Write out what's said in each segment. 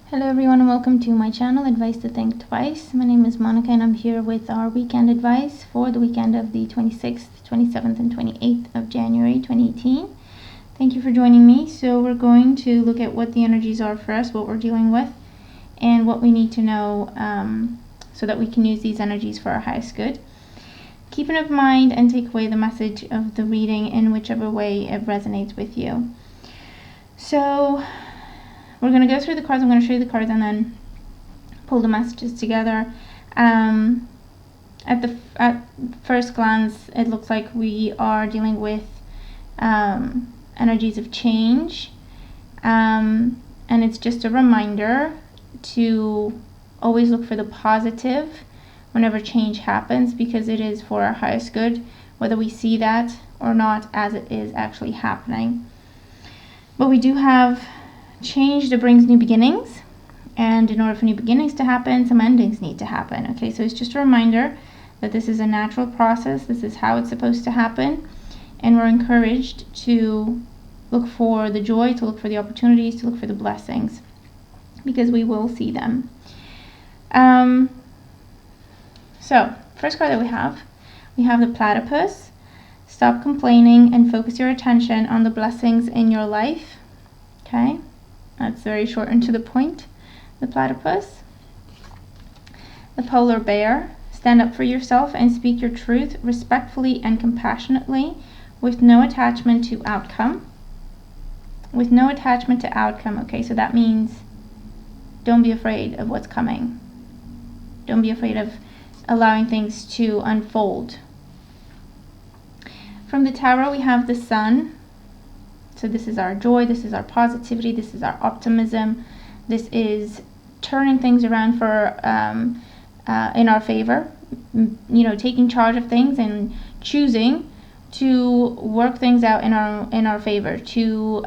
Hello everyone and welcome to my channel, Advice to Think Twice. My name is Monica and I'm here with our weekend advice for the weekend of the 26th, 27th and 28th of January 2018. Thank you for joining me. So we're going to look at what the energies are for us, what we're dealing with, and what we need to know so that we can use these energies for our highest good. Keep in mind and take away the message of the reading in whichever way it resonates with you. So we're going to go through the cards. I'm going to show you the cards and then pull the messages together. At first glance, it looks like we are dealing with energies of change. And it's just a reminder to always look for the positive whenever change happens, because it is for our highest good, whether we see that or not as it is actually happening. But we do have change that brings new beginnings, and in order for new beginnings to happen, some endings need to happen. Okay, so it's just a reminder that this is a natural process. This is how it's supposed to happen, and we're encouraged to look for the joy, to look for the opportunities, to look for the blessings, because we will see them. So first card that we have the Platypus. Stop complaining and focus your attention on the blessings in your life. Okay, that's very short and to the point. The Platypus. The Polar Bear. Stand up for yourself and speak your truth respectfully and compassionately, with no attachment to outcome. With no attachment to outcome. Okay, so that means don't be afraid of what's coming. Don't be afraid of allowing things to unfold. From the Tarot, we have the Sun. So this is our joy, this is our positivity, this is our optimism. This is turning things around for in our favor. Taking charge of things and choosing to work things out in our favor. To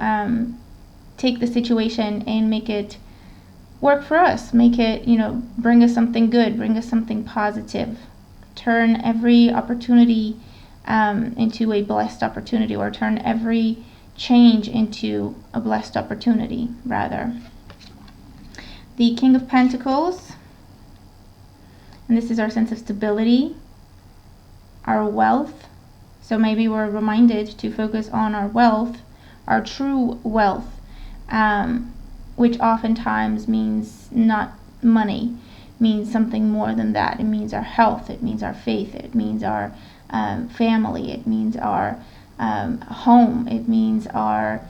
take the situation and make it work for us. Make it, bring us something good, bring us something positive. Turn every opportunity into a blessed opportunity, or turn every change into a blessed opportunity, rather. The King of Pentacles, and this is our sense of stability, our wealth. So maybe we're reminded to focus on our wealth, our true wealth, which oftentimes means not money, means something more than that. It means our health, it means our faith, it means our family, it means our home, it means our,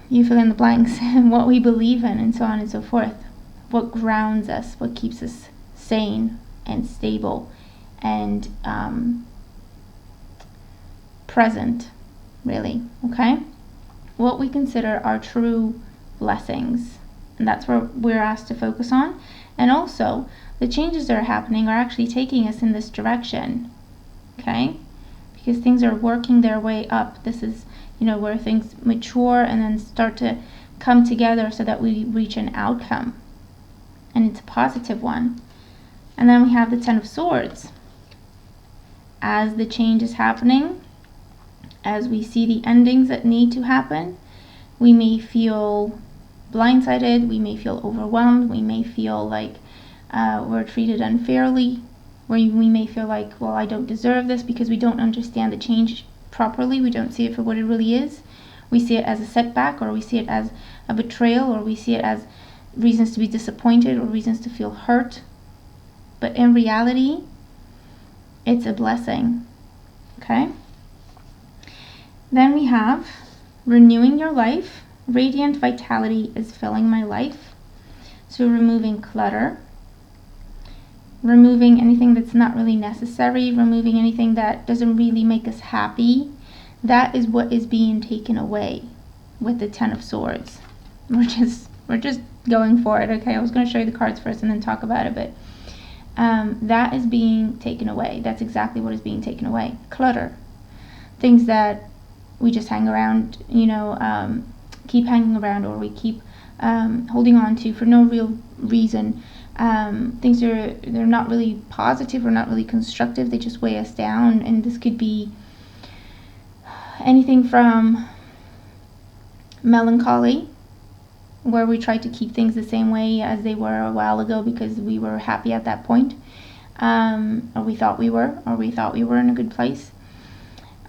you fill in the blanks, what we believe in, and so on and so forth. What grounds us, what keeps us sane and stable and present, really. Okay, what we consider our true blessings, and that's where we're asked to focus on. And also the changes that are happening are actually taking us in this direction. Okay, because things are working their way up. This is, where things mature and then start to come together so that we reach an outcome, and it's a positive one. And then we have the Ten of Swords. As the change is happening, as we see the endings that need to happen, we may feel blindsided, we may feel overwhelmed, we may feel like we're treated unfairly, where we may feel like, well, I don't deserve this, because we don't understand the change properly. We don't see it for what it really is. We see it as a setback, or we see it as a betrayal, or we see it as reasons to be disappointed or reasons to feel hurt. But in reality, it's a blessing. Okay? Then we have renewing your life. Radiant vitality is filling my life. So removing clutter, removing anything that's not really necessary, removing anything that doesn't really make us happy. That is what is being taken away with the Ten of Swords. We're just going for it. Okay, I was going to show you the cards first and then talk about it, but that is being taken away. That's exactly what is being taken away. Clutter, things that we just hang around, keep hanging around, or we keep holding on to for no real reason. Things they're not really positive or not really constructive. They just weigh us down, and this could be anything from melancholy where we tried to keep things the same way as they were a while ago because we were happy at that point, or we thought we were in a good place.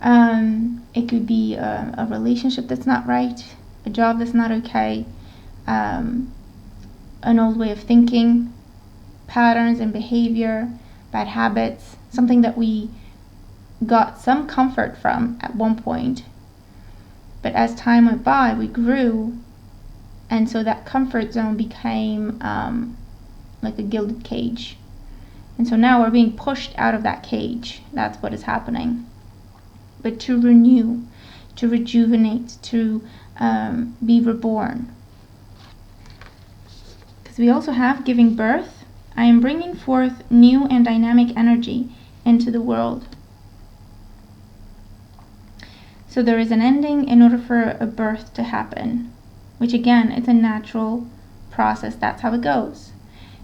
It could be a relationship that's not right, a job that's not okay, an old way of thinking, patterns and behavior, bad habits, something that we got some comfort from at one point, but as time went by, we grew, and so that comfort zone became like a gilded cage. And so now we're being pushed out of that cage. That's what is happening. But to renew, to rejuvenate, to be reborn. Because we also have giving birth. I am bringing forth new and dynamic energy into the world. So there is an ending in order for a birth to happen, which again, it's a natural process. That's how it goes.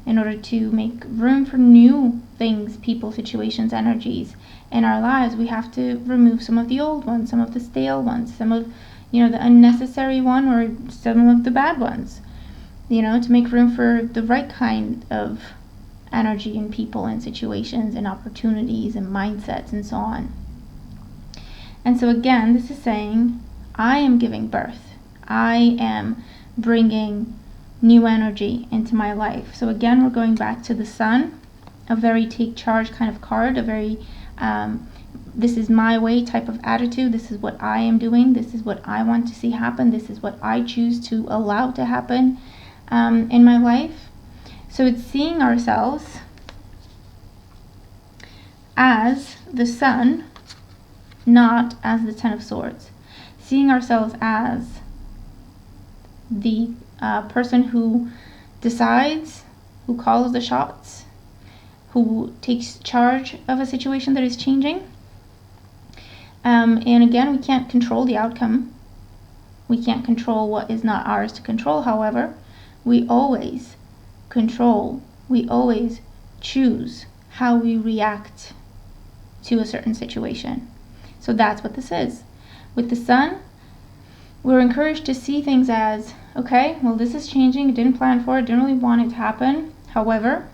In order to make room for new things, people, situations, energies in our lives, we have to remove some of the old ones, some of the stale ones, some of, the unnecessary one, or some of the bad ones, to make room for the right kind of energy in people and situations and opportunities and mindsets and so on. And so again, this is saying, I am giving birth. I am bringing new energy into my life. So again, we're going back to the Sun, a very take charge kind of card, a very this is my way type of attitude. This is what I am doing. This is what I want to see happen. This is what I choose to allow to happen in my life. So it's seeing ourselves as the Sun, not as the Ten of Swords. Seeing ourselves as the person who decides, who calls the shots, who takes charge of a situation that is changing. And again, we can't control the outcome. We can't control what is not ours to control. However, we always control, we always choose how we react to a certain situation. So that's what this is. With the Sun, we're encouraged to see things as, okay, well, this is changing. I didn't plan for it, didn't really want it to happen. However,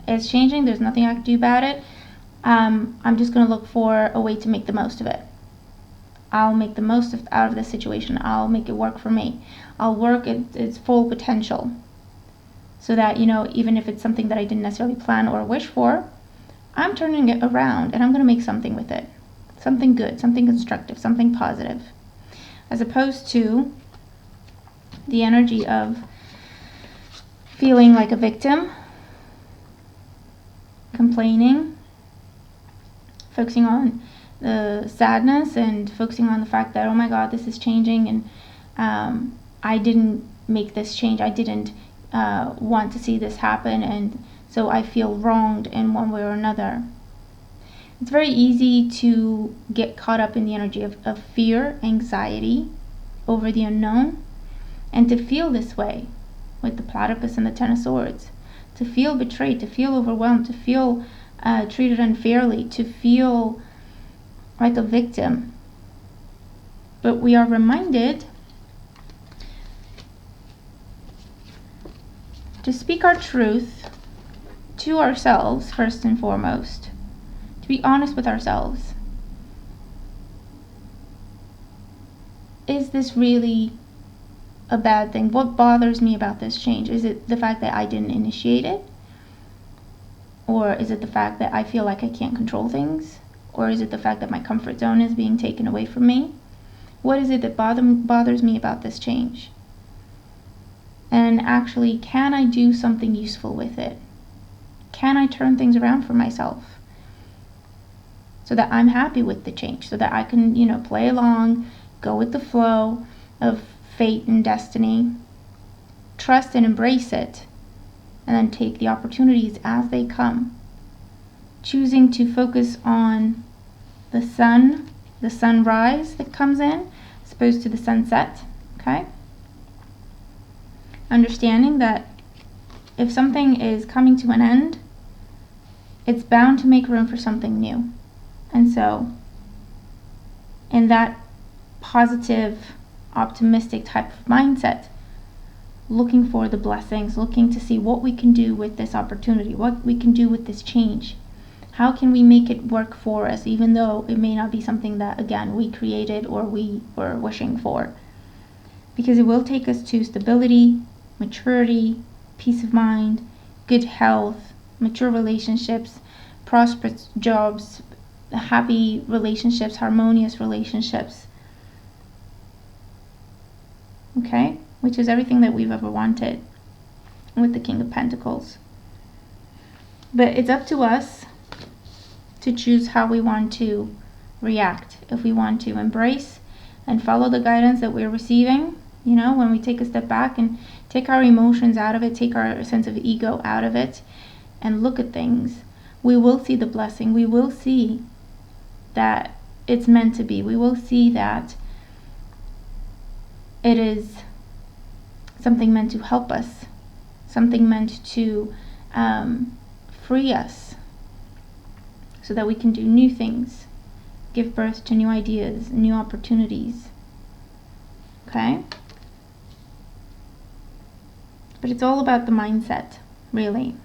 it's changing. There's nothing I can do about it. I'm just going to look for a way to make the most of it. I'll make the most out of this situation. I'll make it work for me. I'll work at its full potential. So that, even if it's something that I didn't necessarily plan or wish for, I'm turning it around and I'm going to make something with it. Something good, something constructive, something positive. As opposed to the energy of feeling like a victim, complaining, focusing on the sadness and focusing on the fact that, oh my God, this is changing, and I didn't make this change. I didn't want to see this happen, and so I feel wronged in one way or another. It's very easy to get caught up in the energy of fear, anxiety over the unknown, and to feel this way with the Platypus and the Ten of Swords. To feel betrayed, to feel overwhelmed, to feel treated unfairly, to feel like a victim. But we are reminded to speak our truth to ourselves first and foremost. To be honest with ourselves. Is this really a bad thing? What bothers me about this change? Is it the fact that I didn't initiate it? Or is it the fact that I feel like I can't control things? Or is it the fact that my comfort zone is being taken away from me? What is it that bothers me about this change? And actually, can I do something useful with it? Can I turn things around for myself? So that I'm happy with the change, so that I can, play along, go with the flow of fate and destiny, trust and embrace it, and then take the opportunities as they come. Choosing to focus on the sun, the sunrise that comes in, as opposed to the sunset, okay? Understanding that if something is coming to an end, it's bound to make room for something new. And so, in that positive, optimistic type of mindset, looking for the blessings, looking to see what we can do with this opportunity, what we can do with this change. How can we make it work for us, even though it may not be something that, again, we created or we were wishing for? Because it will take us to stability, maturity, peace of mind, good health, mature relationships, prosperous jobs, happy relationships, harmonious relationships. Okay? Which is everything that we've ever wanted with the King of Pentacles. But it's up to us to choose how we want to react. If we want to embrace and follow the guidance that we're receiving, you know, when we take a step back and take our emotions out of it, take our sense of ego out of it, and look at things, we will see the blessing. We will see that it's meant to be. We will see that it is something meant to help us, something meant to free us so that we can do new things, give birth to new ideas, new opportunities. Okay? But it's all about the mindset, really.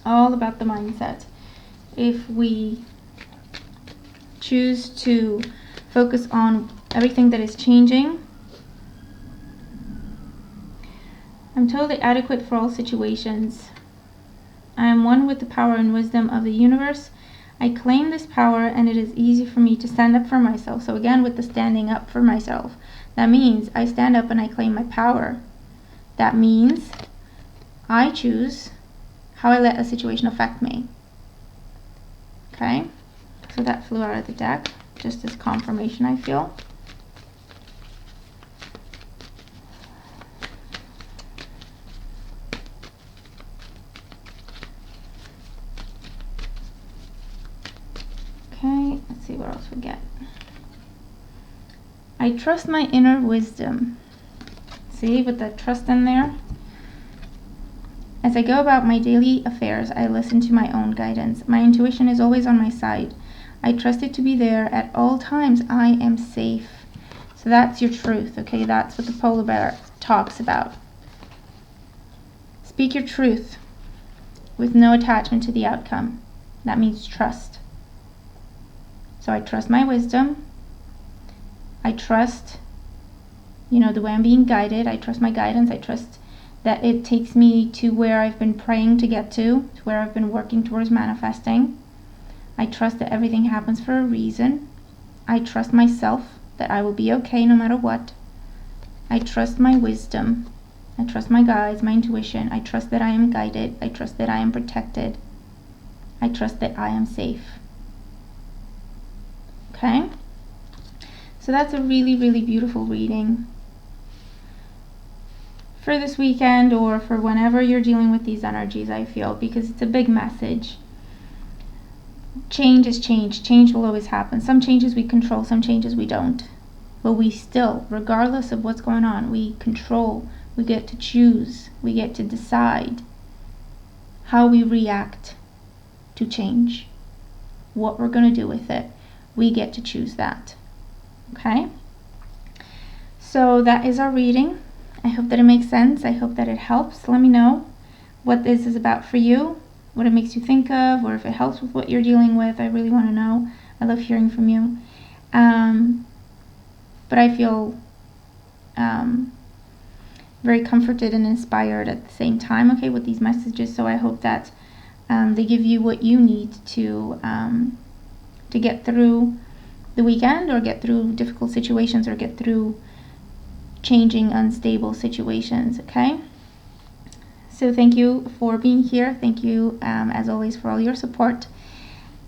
All about the mindset. If we choose to focus on everything that is changing, I'm totally adequate for all situations. I am one with the power and wisdom of the universe. I claim this power, and it is easy for me to stand up for myself. So again, with the standing up for myself, that means I stand up and I claim my power. That means I choose how I let a situation affect me. Okay? So that flew out of the deck, just as confirmation, I feel. Okay, let's see what else we get. I trust my inner wisdom. See, with that trust in there? As I go about my daily affairs, I listen to my own guidance. My intuition is always on my side. I trust it to be there at all times. I am safe. So that's your truth, okay? That's what the polar bear talks about. Speak your truth with no attachment to the outcome. That means trust. So I trust my wisdom. I trust, you know, the way I'm being guided. I trust my guidance. I trust that it takes me to where I've been praying to get to where I've been working towards manifesting. I trust that everything happens for a reason. I trust myself that I will be okay no matter what. I trust my wisdom. I trust my guides, my intuition. I trust that I am guided. I trust that I am protected. I trust that I am safe. Okay? So that's a really, really beautiful reading for this weekend or for whenever you're dealing with these energies, I feel, because it's a big message. Change is change. Change will always happen. Some changes we control, some changes we don't. But we still, regardless of what's going on, we control, we get to choose, we get to decide how we react to change, what we're going to do with it. We get to choose that. Okay? So that is our reading. I hope that it makes sense. I hope that it helps. Let me know what this is about for you, what it makes you think of, or if it helps with what you're dealing with. I really want to know. I love hearing from you. But I feel very comforted and inspired at the same time, okay, with these messages. So I hope that they give you what you need to get through the weekend, or get through difficult situations, or get through changing, unstable situations, okay? So thank you for being here. Thank you, as always, for all your support.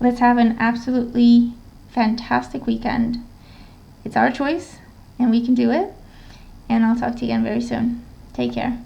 Let's have an absolutely fantastic weekend. It's our choice, and we can do it. And I'll talk to you again very soon. Take care.